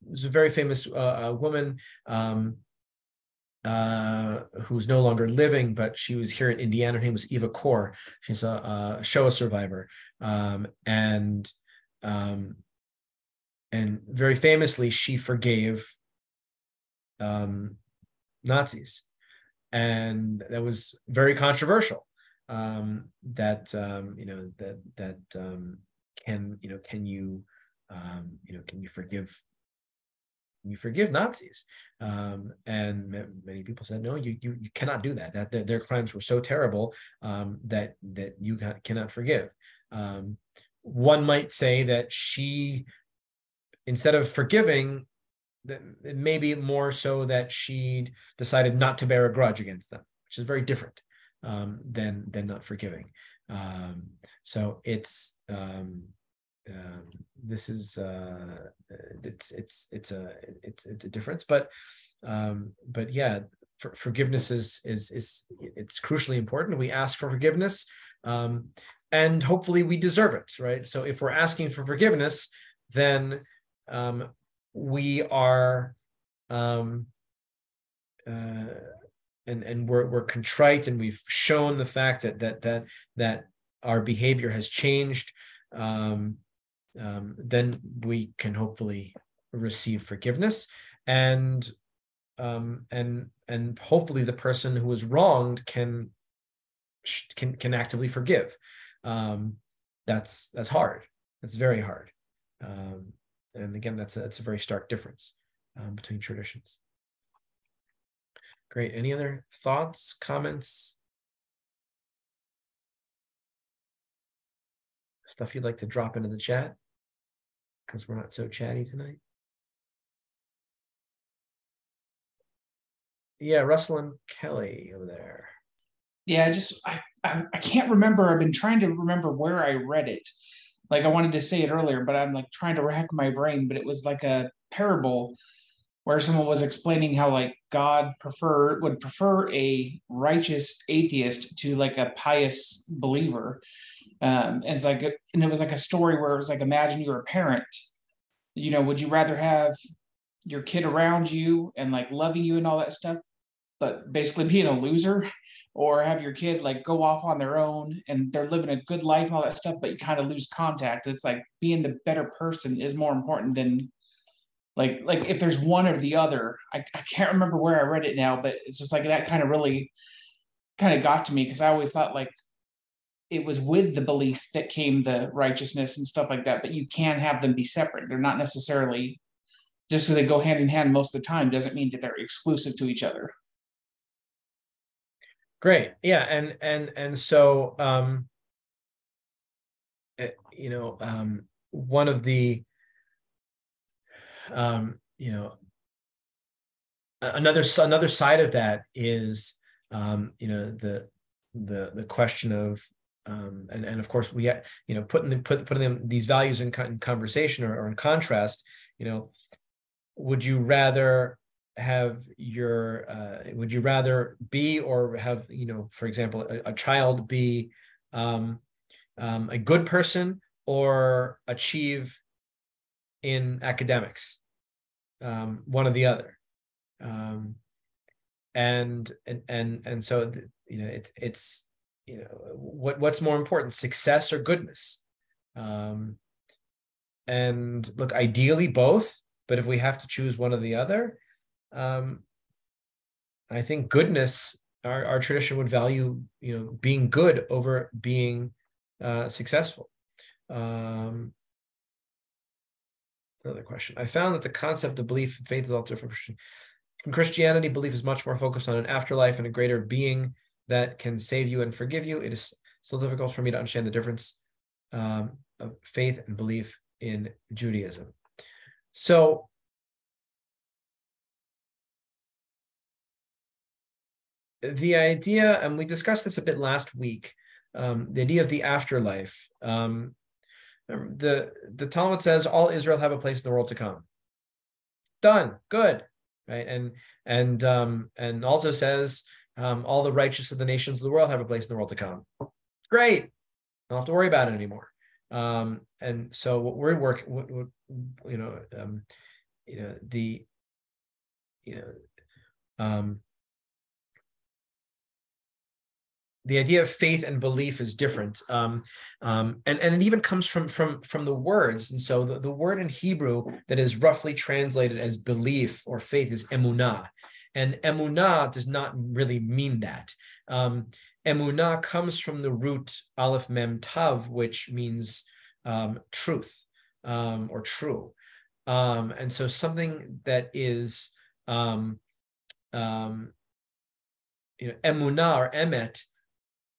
very famous woman who's no longer living, but she was here in Indiana. Her name was Eva Kor. She's a Shoah survivor, and very famously, she forgave Nazis, and that was very controversial. Can you forgive Nazis? And many people said, no, you cannot do that. That their crimes were so terrible that you cannot forgive. One might say that she, instead of forgiving, that it may be more so that she decided not to bear a grudge against them, which is very different than not forgiving. So it's this is it's a difference, but yeah, forgiveness is it's crucially important. We ask for forgiveness, and hopefully we deserve it, right? So if we're asking for forgiveness, then we are and we're contrite, and we've shown the fact that our behavior has changed. Then we can hopefully receive forgiveness, and hopefully the person who was wronged can actively forgive. That's hard. That's very hard. And again, that's a very stark difference between traditions. Great. Any other thoughts, comments? Stuff you'd like to drop into the chat, because we're not so chatty tonight. Yeah, Russell and Kelly over there. Yeah, I can't remember. I've been trying to remember where I read it. Like, I wanted to say it earlier, but I'm like trying to rack my brain. But it was like a parable where someone was explaining how like God would prefer a righteous atheist to like a pious believer. And it was like a story where it was like, imagine you're a parent. Would you rather have your kid around you and like loving you and all that stuff, but basically being a loser, or have your kid like go off on their own and they're living a good life and all that stuff, but you kind of lose contact? It's like being the better person is more important than like if there's one or the other. I can't remember where I read it now, but it's just like that kind of really kind of got to me, because I always thought like it was with the belief that came the righteousness and stuff like that, but you can have them be separate. They're not necessarily, just so they go hand in hand most of the time doesn't mean that they're exclusive to each other. Great. Yeah. And so, one of the, another side of that is, the question of, and of course we, putting them, these values in conversation or in contrast. Would you rather would you rather be, or have, for example, a child be a good person or achieve in academics? One or the other. and so it's what's more important, success or goodness? And look, ideally both, but if we have to choose one or the other, I think goodness, our tradition would value being good over being successful. Another question. I found that the concept of belief and faith is all different. In Christianity, belief is much more focused on an afterlife and a greater being that can save you and forgive you. It is still difficult for me to understand the difference of faith and belief in Judaism. So the idea, and we discussed this a bit last week, the idea of the afterlife. The Talmud says all Israel have a place in the world to come. Done, good, right? And also says all the righteous of the nations of the world have a place in the world to come. Great, don't have to worry about it anymore. And so what we're working, the idea of faith and belief is different, and it even comes from the words. And so the word in Hebrew that is roughly translated as belief or faith is emunah, and emunah does not really mean that. Emunah comes from the root aleph mem tav, which means truth or true, and so something that is emunah or emet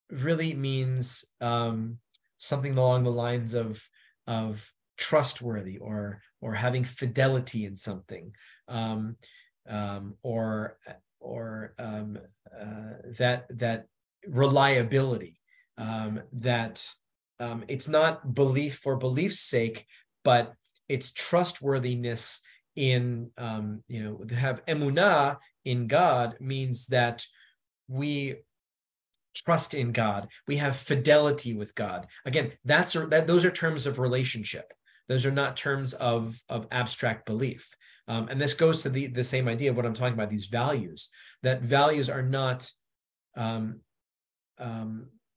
really means something along the lines of trustworthy or having fidelity in something, or that reliability, that it's not belief for belief's sake, but it's trustworthiness in to have emunah in God means that we trust in God, we have fidelity with God. Again, those are terms of relationship. Those are not terms of abstract belief. And this goes to the same idea of what I'm talking about, these values, that values are not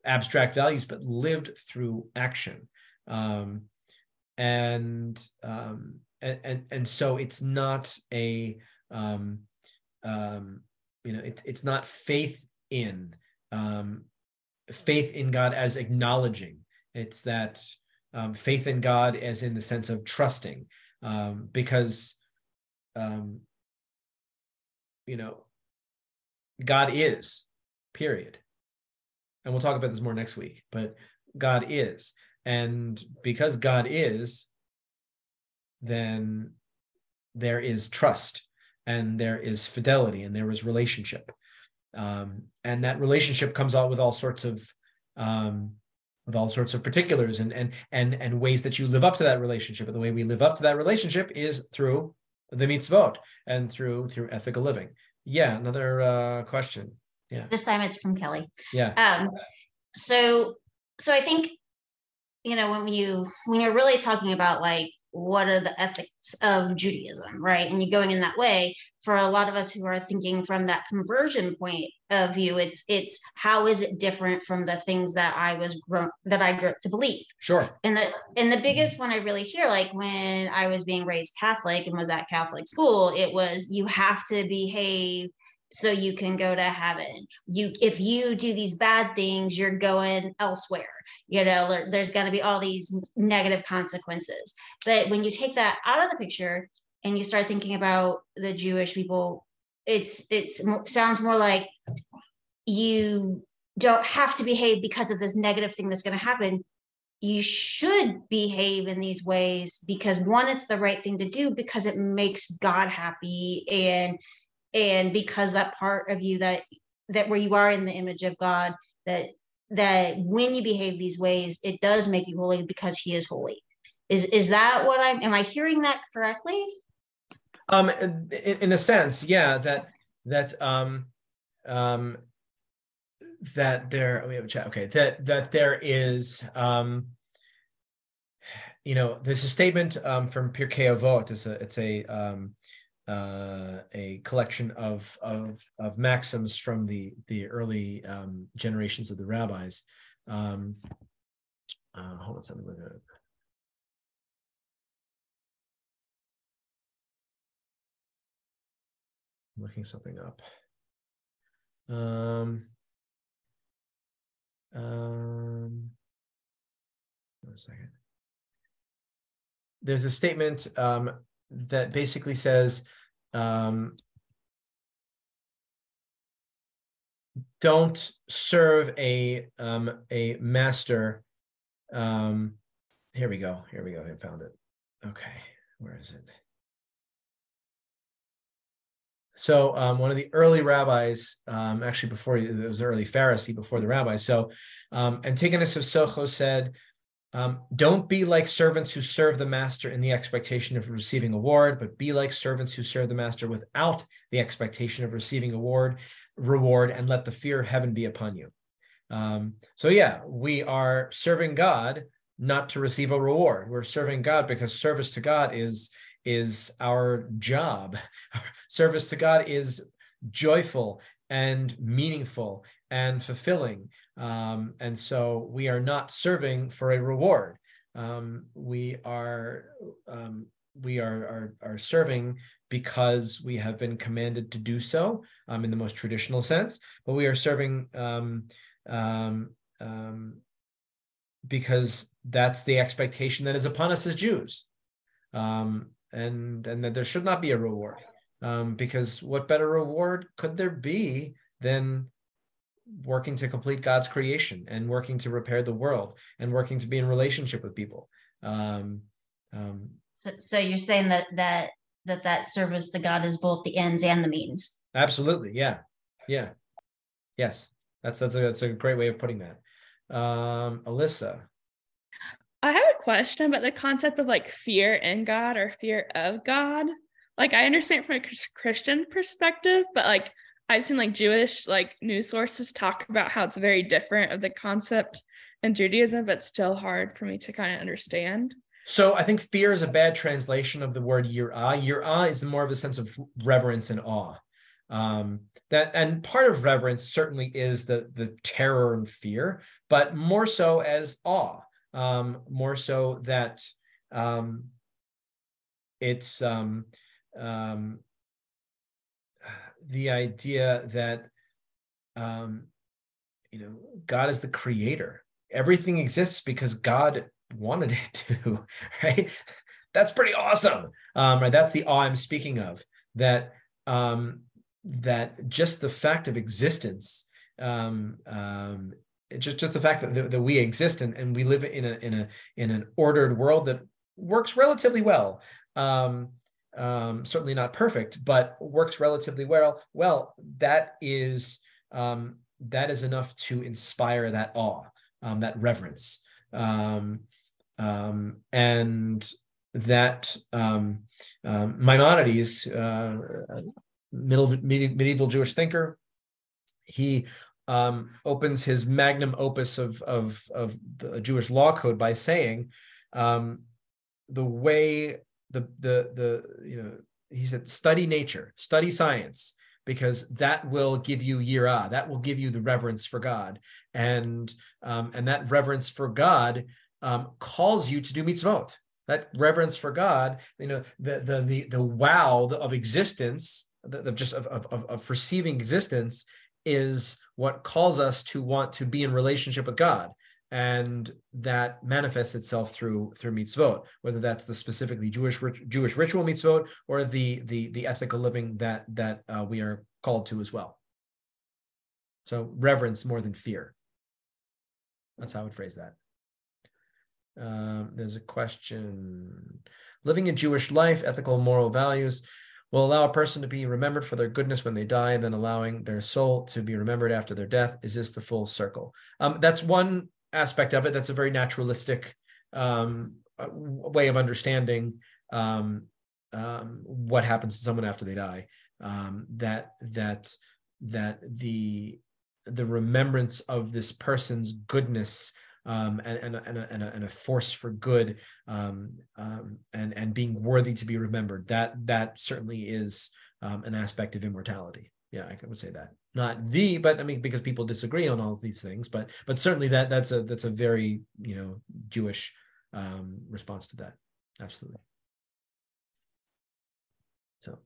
abstract values, but lived through action. And so it's not it's not faith in God as acknowledging. It's that faith in God as in the sense of trusting, because God is, period. And we'll talk about this more next week, but God is. And because God is, then there is trust and there is fidelity and there is relationship. And that relationship comes out with all sorts of particulars and ways that you live up to that relationship. And the way we live up to that relationship is through the mitzvot and through ethical living. Yeah, another question. Yeah. This time it's from Kelly. Yeah. So I think when you're really talking about like what are the ethics of Judaism, right? And you're going in that way, for a lot of us who are thinking from that conversion point of view, it's how is it different from the things that I grew up to believe? Sure. And the biggest one I really hear, like when I was being raised Catholic and was at Catholic school, it was you have to behave so you can go to heaven. If you do these bad things, you're going elsewhere. There's going to be all these negative consequences. But when you take that out of the picture and you start thinking about the Jewish people, it sounds more like you don't have to behave because of this negative thing that's going to happen. You should behave in these ways because, one, it's the right thing to do because it makes God happy, and because that part of you that where you are in the image of God, that when you behave these ways, it does make you holy because He is holy. Is that what am I hearing that correctly? In a sense, yeah. That there, we have a chat. Okay, that there is there's a statement from Pirkei Avot. a collection of maxims from the early generations of the rabbis. Hold on, something like that. I'm looking something up. One second. There's a statement that basically says, don't serve a master. Here we go. I found it. Okay, where is it? So one of the early rabbis, actually before it was early Pharisee before the rabbis. So Antigonus of Socho said, don't be like servants who serve the master in the expectation of receiving a reward, but be like servants who serve the master without the expectation of receiving a reward, and let the fear of heaven be upon you. So yeah, we are serving God not to receive a reward. We're serving God because service to God is our job. Service to God is joyful and meaningful and fulfilling. And so we are not serving for a reward. We are serving because we have been commanded to do so in the most traditional sense, but we are serving because that's the expectation that is upon us as Jews. And that there should not be a reward, because what better reward could there be than working to complete God's creation and working to repair the world and working to be in relationship with people. So you're saying that service to God is both the ends and the means. Absolutely, yeah, yes. That's a great way of putting that. Alyssa. I have a question about the concept of like fear in God or fear of God. Like I understand from a Christian perspective, but like I've seen like Jewish like news sources talk about how it's very different of the concept in Judaism, but still hard for me to kind of understand. So I think fear is a bad translation of the word yirah. Yirah is more of a sense of reverence and awe. And part of reverence certainly is the terror and fear, but more so as awe. More so that it's the idea that God is the creator. Everything exists because God wanted it to, right? That's pretty awesome. Right? That's the awe I'm speaking of. That just the fact of existence. Just the fact that we exist and we live in an ordered world that works relatively well. Certainly not perfect, but works relatively well. Well, that is enough to inspire that awe, that reverence, and that Maimonides, medieval Jewish thinker, he opens his magnum opus of the Jewish law code by saying, the way he said, study nature, study science, because that will give you yirah, that will give you the reverence for God, and that reverence for God calls you to do mitzvot. That reverence for God, the wow of existence, of perceiving existence, is what calls us to want to be in relationship with God, and that manifests itself through mitzvot, whether that's the specifically Jewish ritual mitzvot or the ethical living that we are called to as well. So reverence more than fear. That's how I would phrase that. There's a question: living a Jewish life, ethical, moral values, will allow a person to be remembered for their goodness when they die, and then allowing their soul to be remembered after their death. Is this the full circle? That's one aspect of it. That's a very naturalistic way of understanding what happens to someone after they die. That the remembrance of this person's goodness and a force for good, and being worthy to be remembered. That certainly is an aspect of immortality. Yeah, I would say that. Not the, but I mean, because people disagree on all of these things, but certainly that's a very, Jewish response to that. Absolutely. So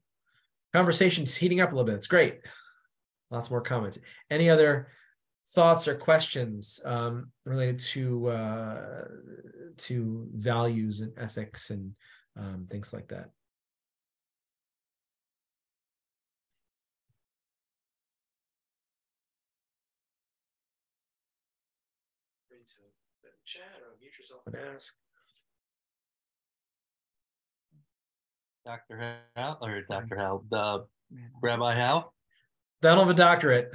conversation's heating up a little bit. It's great. Lots more comments. Any other thoughts or questions related to values and ethics and things like that? To chat or mute yourself and ask. Dr. Hal or Dr. Hal, Rabbi Hal? I don't have a doctorate.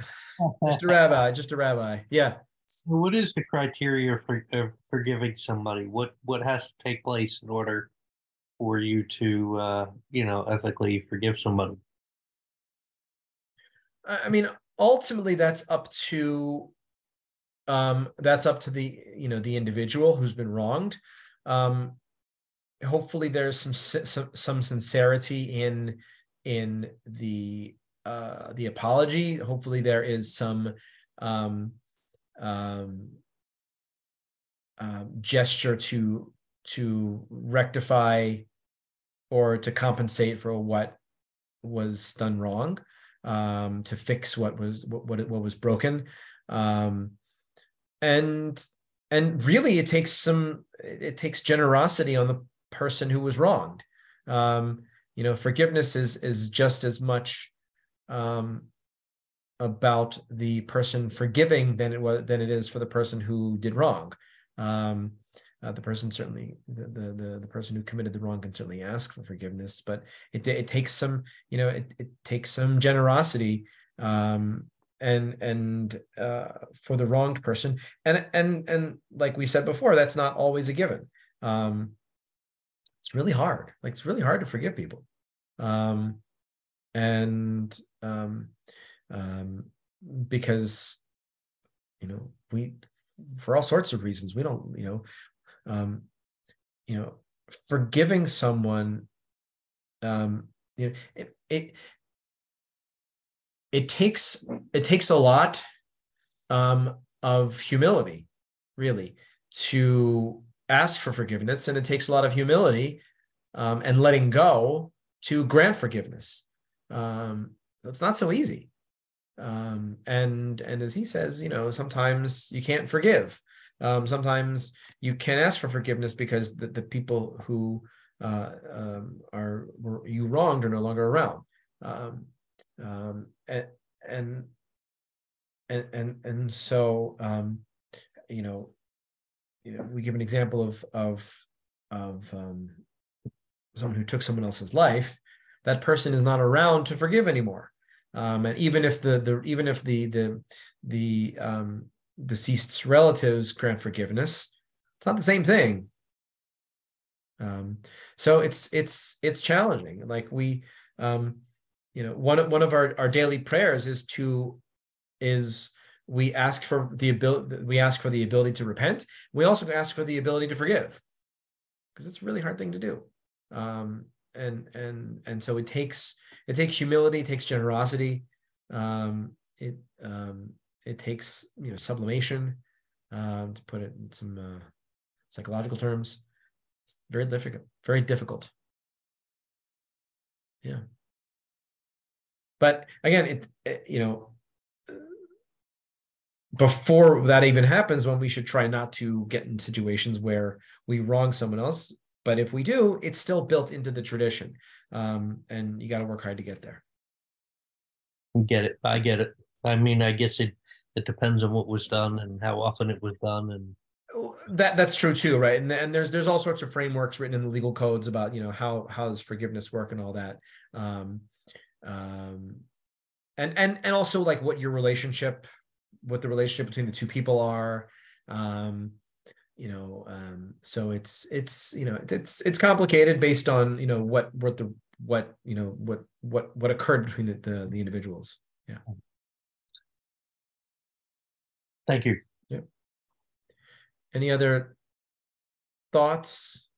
Just a rabbi. Just a rabbi. Yeah. So what is the criteria for forgiving somebody? What has to take place in order for you to ethically forgive somebody? I mean, ultimately, that's up to the the individual who's been wronged. Hopefully, there's some sincerity in the apology. Hopefully, there is some gesture to rectify or to compensate for what was done wrong, to fix what was broken. And really it takes generosity on the person who was wronged. Forgiveness is just as much about the person forgiving than it is for the person who did wrong. The person certainly, the person who committed the wrong can certainly ask for forgiveness, but it takes some, it takes some generosity, and for the wronged person, and like we said before, that's not always a given. It's really hard. Like, it's really hard to forgive people, because we, for all sorts of reasons, we don't, forgiving someone, it takes a lot of humility, really, to ask for forgiveness, and it takes a lot of humility and letting go to grant forgiveness. It's not so easy. And as he says, sometimes you can't forgive. Sometimes you can ask for forgiveness because the people who were you wronged are no longer around. And so we give an example of someone who took someone else's life. That person is not around to forgive anymore. And even if the deceased's relatives grant forgiveness, it's not the same thing. So it's challenging. Like, we, one of our daily prayers is we ask for the ability to repent. We also ask for the ability to forgive, because it's a really hard thing to do. And so it takes humility, it takes generosity, it takes sublimation, to put it in some psychological terms. It's very difficult, very difficult. Yeah. But again, before that even happens, when we should try not to get in situations where we wrong someone else. But if we do, it's still built into the tradition, and you got to work hard to get there. I get it. I mean, I guess it depends on what was done and how often it was done, and that's true too, right? And there's all sorts of frameworks written in the legal codes about how does forgiveness work and all that, and also like what the relationship between the two people are. So it's complicated based on what occurred between the individuals. Yeah. Thank you. Yep. Any other thoughts,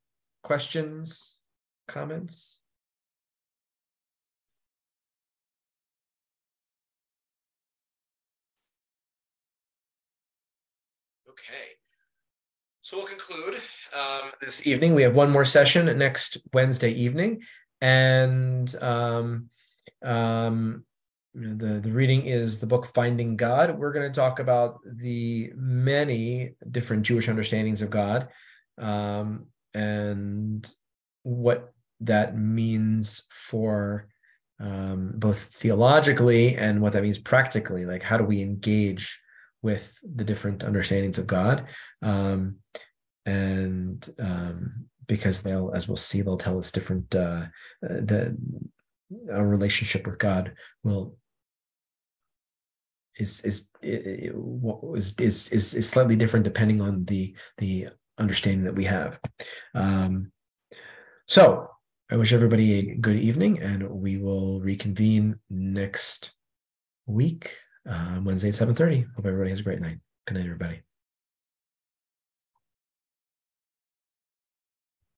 questions, comments? Okay. So we'll conclude this evening. We have one more session next Wednesday evening, and the reading is the book Finding God. We're going to talk about the many different Jewish understandings of God, and what that means for both theologically and what that means practically. Like, how do we engage with the different understandings of God? Because they'll, as we'll see, they'll tell us different. Our relationship with God is slightly different depending on the understanding that we have. So I wish everybody a good evening, and we will reconvene next week, Wednesday at 7:30. Hope everybody has a great night. Good night, everybody.